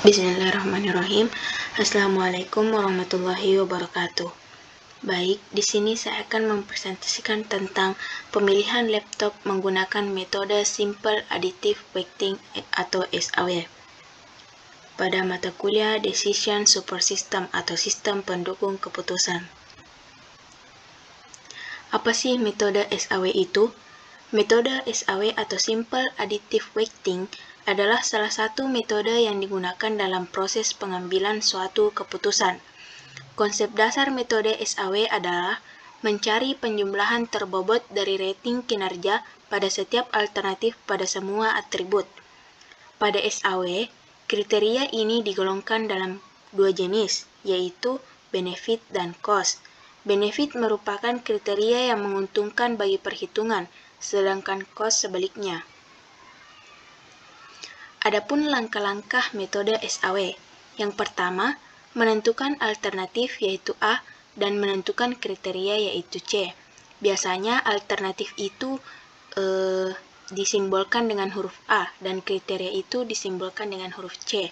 Bismillahirrahmanirrahim. Assalamualaikum warahmatullahi wabarakatuh. Baik, di sini saya akan mempresentasikan tentang pemilihan laptop menggunakan metode Simple Additive Weighting atau SAW pada mata kuliah Decision Support System atau Sistem Pendukung Keputusan. Apa sih metode SAW itu? Metode SAW atau Simple Additive Weighting adalah salah satu metode yang digunakan dalam proses pengambilan suatu keputusan. Konsep dasar metode SAW adalah mencari penjumlahan terbobot dari rating kinerja pada setiap alternatif pada semua atribut. Pada SAW, kriteria ini digolongkan dalam dua jenis, yaitu benefit dan cost. Benefit merupakan kriteria yang menguntungkan bagi perhitungan, sedangkan cost sebaliknya. Adapun langkah-langkah metode SAW. Yang pertama, menentukan alternatif yaitu A dan menentukan kriteria yaitu C. Biasanya alternatif itu disimbolkan dengan huruf A dan kriteria itu disimbolkan dengan huruf C.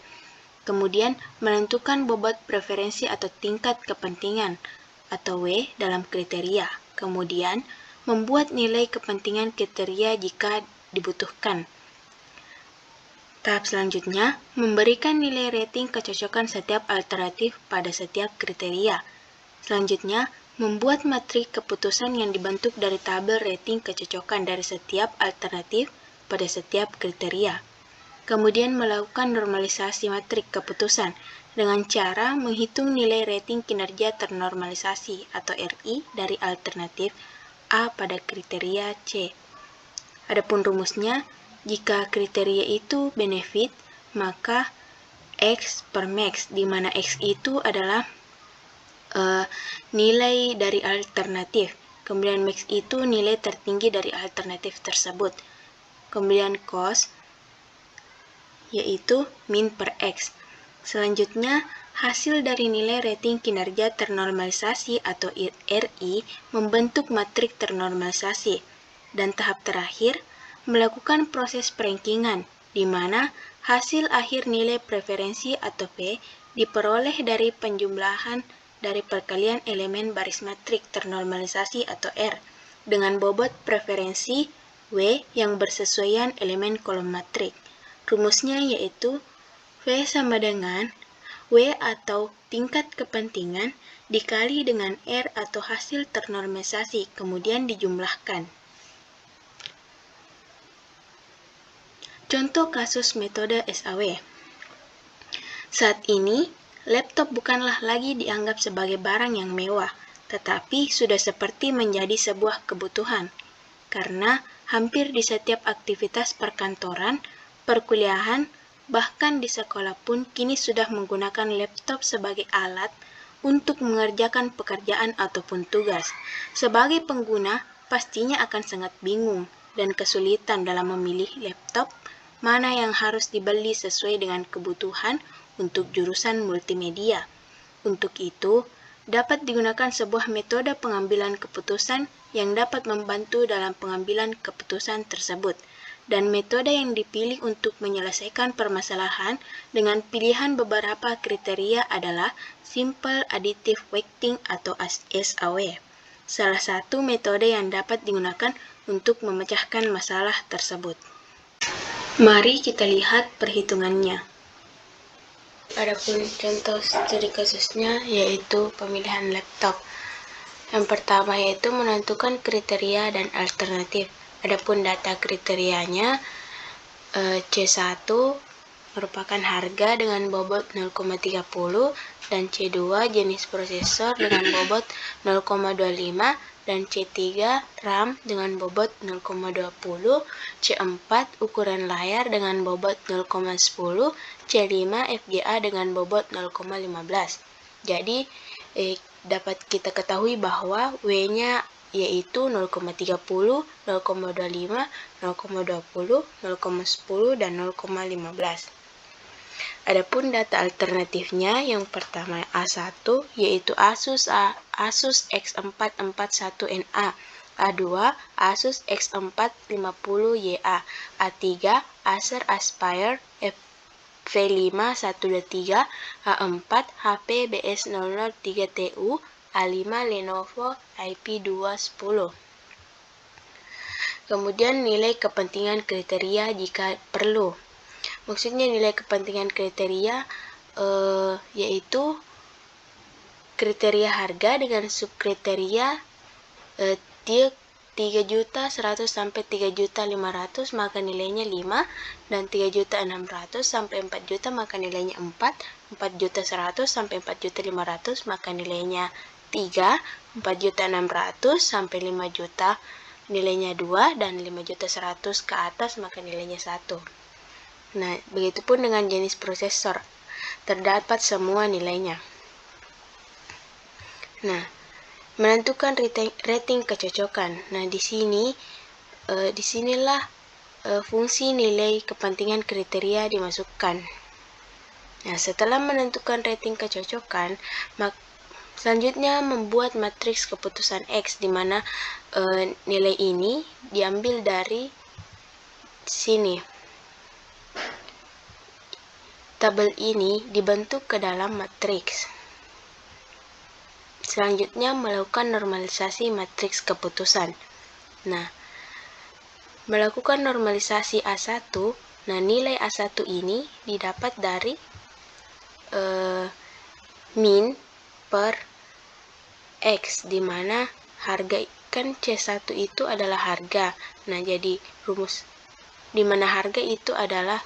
Kemudian menentukan bobot preferensi atau tingkat kepentingan atau W dalam kriteria. Kemudian membuat nilai kepentingan kriteria jika dibutuhkan. Tahap selanjutnya, memberikan nilai rating kecocokan setiap alternatif pada setiap kriteria. Selanjutnya, membuat matrik keputusan yang dibentuk dari tabel rating kecocokan dari setiap alternatif pada setiap kriteria. Kemudian melakukan normalisasi matrik keputusan dengan cara menghitung nilai rating kinerja ternormalisasi atau RI dari alternatif A pada kriteria C. Adapun rumusnya, jika kriteria itu benefit, maka X per max, di mana X itu adalah nilai dari alternatif. Kemudian max itu nilai tertinggi dari alternatif tersebut. Kemudian cost, yaitu min per X. Selanjutnya, hasil dari nilai rating kinerja ternormalisasi atau RI membentuk matrik ternormalisasi. Dan tahap terakhir, melakukan proses perankingan, di mana hasil akhir nilai preferensi atau P diperoleh dari penjumlahan dari perkalian elemen baris matrik ternormalisasi atau R dengan bobot preferensi W yang bersesuaian elemen kolom matrik. Rumusnya yaitu V sama dengan W atau tingkat kepentingan dikali dengan R atau hasil ternormalisasi, kemudian dijumlahkan. Contoh kasus metode SAW. Saat ini, laptop bukanlah lagi dianggap sebagai barang yang mewah, tetapi sudah seperti menjadi sebuah kebutuhan. Karena hampir di setiap aktivitas perkantoran, perkuliahan, bahkan di sekolah pun kini sudah menggunakan laptop sebagai alat untuk mengerjakan pekerjaan ataupun tugas. Sebagai pengguna, pastinya akan sangat bingung dan kesulitan dalam memilih laptop mana yang harus dibeli sesuai dengan kebutuhan untuk jurusan multimedia. Untuk itu, dapat digunakan sebuah metode pengambilan keputusan yang dapat membantu dalam pengambilan keputusan tersebut. Dan metode yang dipilih untuk menyelesaikan permasalahan dengan pilihan beberapa kriteria adalah Simple Additive Weighting atau SAW. Salah satu metode yang dapat digunakan untuk memecahkan masalah tersebut. Mari kita lihat perhitungannya. Adapun contoh studi kasusnya yaitu pemilihan laptop. Yang pertama yaitu menentukan kriteria dan alternatif. Adapun data kriterianya C1 merupakan harga dengan bobot 0,30 dan C2 jenis prosesor dengan bobot 0,25 dan C3 RAM dengan bobot 0,20, C4 ukuran layar dengan bobot 0,10, C5 FGA dengan bobot 0,15. Jadi dapat kita ketahui bahwa W-nya yaitu 0,30, 0,25, 0,20, 0,10, dan 0,15. Adapun data alternatifnya, yang pertama A1 yaitu Asus X441NA, A2 Asus X450YA, A3 Acer Aspire V5-123, A4 HP BS003TU, A5 Lenovo IP210. Kemudian nilai kepentingan kriteria jika perlu. Maksudnya nilai kepentingan kriteria yaitu kriteria harga dengan subkriteria 3.100.000 sampai 3.500.000 maka nilainya 5, dan 3.600.000 sampai 4.000.000 maka nilainya 4, 4.100.000 sampai 4.500.000 maka nilainya 3, 4.600.000 sampai 5.000.000 nilainya 2, dan 5.100.000 ke atas maka nilainya 1. Nah, begitupun dengan jenis prosesor, terdapat semua nilainya. Nah, menentukan rating kecocokan. Nah, disinilah fungsi nilai kepentingan kriteria dimasukkan. Nah, setelah menentukan rating kecocokan, selanjutnya membuat matriks keputusan X, di mana nilai ini diambil dari sini. Tabel ini dibentuk ke dalam matriks. Selanjutnya melakukan normalisasi matriks keputusan. Nah, melakukan normalisasi A1, nah nilai A1 ini didapat dari min per X, di mana harga kan C1 itu adalah harga. Nah, jadi rumus di mana harga itu adalah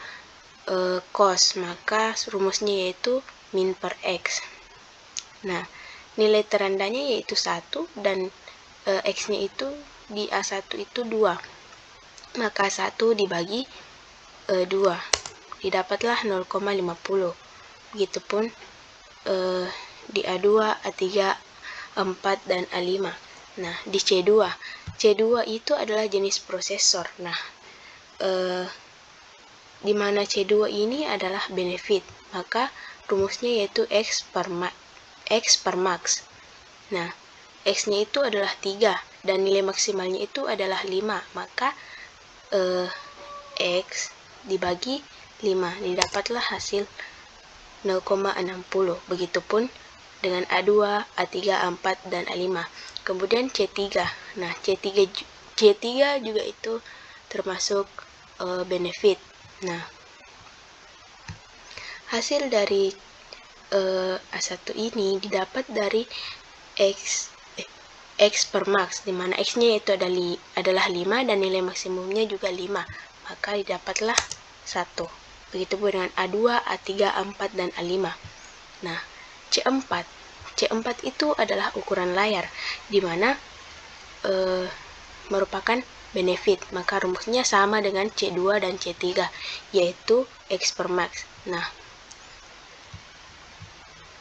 cost, maka rumusnya yaitu min per X. Nah, nilai terendahnya yaitu 1 dan X-nya itu di A1 itu 2. Maka 1 dibagi 2 didapatlah 0,50. Begitupun di A2, A3, A4 dan A5. Nah, di C2 itu adalah jenis prosesor. Nah, di mana C2 ini adalah benefit, maka rumusnya yaitu X per max. Nah, X-nya itu adalah 3 dan nilai maksimalnya itu adalah 5, maka X dibagi 5 didapatlah hasil 0,60. Begitupun dengan A2, A3, A4 dan A5. Kemudian C3. Nah, C3 juga itu termasuk benefit. Nah, hasil dari A1 ini didapat dari X per max, di mana X-nya itu adalah 5 dan nilai maksimumnya juga 5, maka didapatlah 1. Begitupun dengan A2, A3, A4 dan A5. Nah, C4 itu adalah ukuran layar, di mana merupakan benefit, maka rumusnya sama dengan C2 dan C3, yaitu X per max. Nah,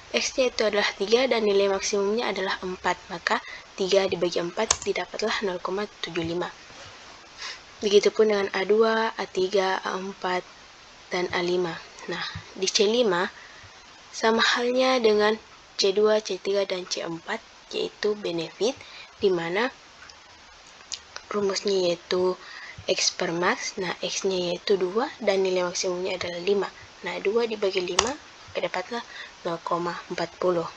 X-nya itu adalah 3 dan nilai maksimumnya adalah 4, maka 3 dibagi 4 didapatlah 0,75. Begitupun dengan A2, A3, A4, dan A5. Nah, di C5 sama halnya dengan C2, C3, dan C4, yaitu benefit, di mana rumusnya yaitu X per max. Nah, X-nya yaitu 2 dan nilai maksimumnya adalah 5. Nah, 2 dibagi 5 dapatlah 0,40.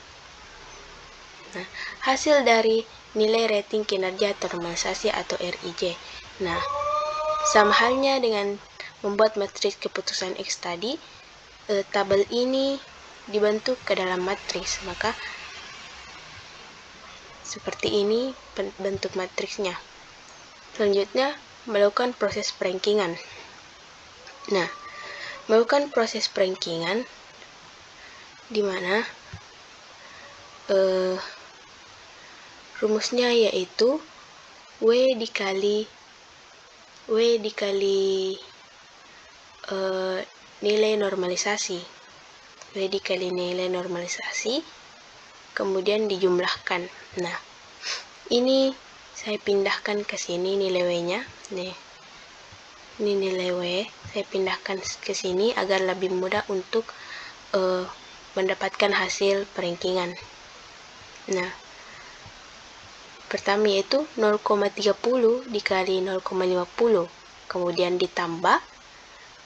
Nah, hasil dari nilai rating kinerja normalisasi atau RIJ. Nah, sama halnya dengan membuat matriks keputusan X tadi, tabel ini dibentuk ke dalam matriks, maka seperti ini bentuk matriksnya. Selanjutnya, melakukan proses perankingan. Nah, melakukan proses perankingan di mana rumusnya yaitu W dikali nilai normalisasi. W dikali nilai normalisasi, kemudian dijumlahkan. Nah, ini saya pindahkan ke sini nilai W-nya. Nih, ini nilai W, saya pindahkan ke sini agar lebih mudah untuk mendapatkan hasil perankingan. Nah, pertama yaitu 0,30 dikali 0,50, kemudian ditambah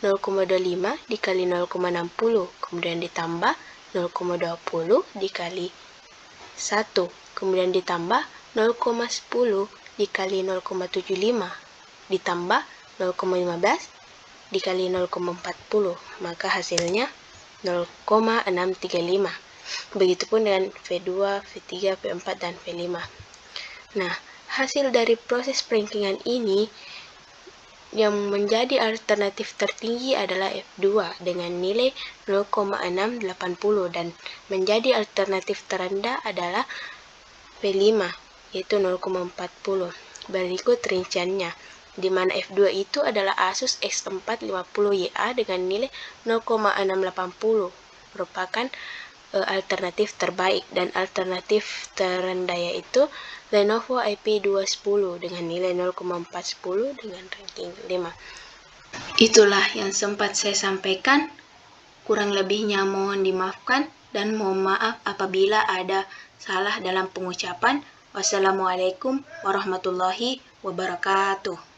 0,25 dikali 0,60, kemudian ditambah 0,20 dikali 1, kemudian ditambah 0,10 dikali 0,75, ditambah 0,15 dikali 0,40, maka hasilnya 0,635. Begitupun dengan V2, V3, V4, dan V5. Nah, hasil dari proses peringkingan ini yang menjadi alternatif tertinggi adalah F2 dengan nilai 0,680 dan menjadi alternatif terendah adalah V5 yaitu 0,40. Berikut rinciannya, di mana F2 itu adalah Asus X450YA dengan nilai 0,680 merupakan alternatif terbaik, dan alternatif terendah yaitu Lenovo IP210 dengan nilai 0,410 dengan ranking 5. Itulah yang sempat saya sampaikan. Kurang lebihnya mohon dimaafkan dan mohon maaf apabila ada salah dalam pengucapan. Wassalamualaikum warahmatullahi wabarakatuh.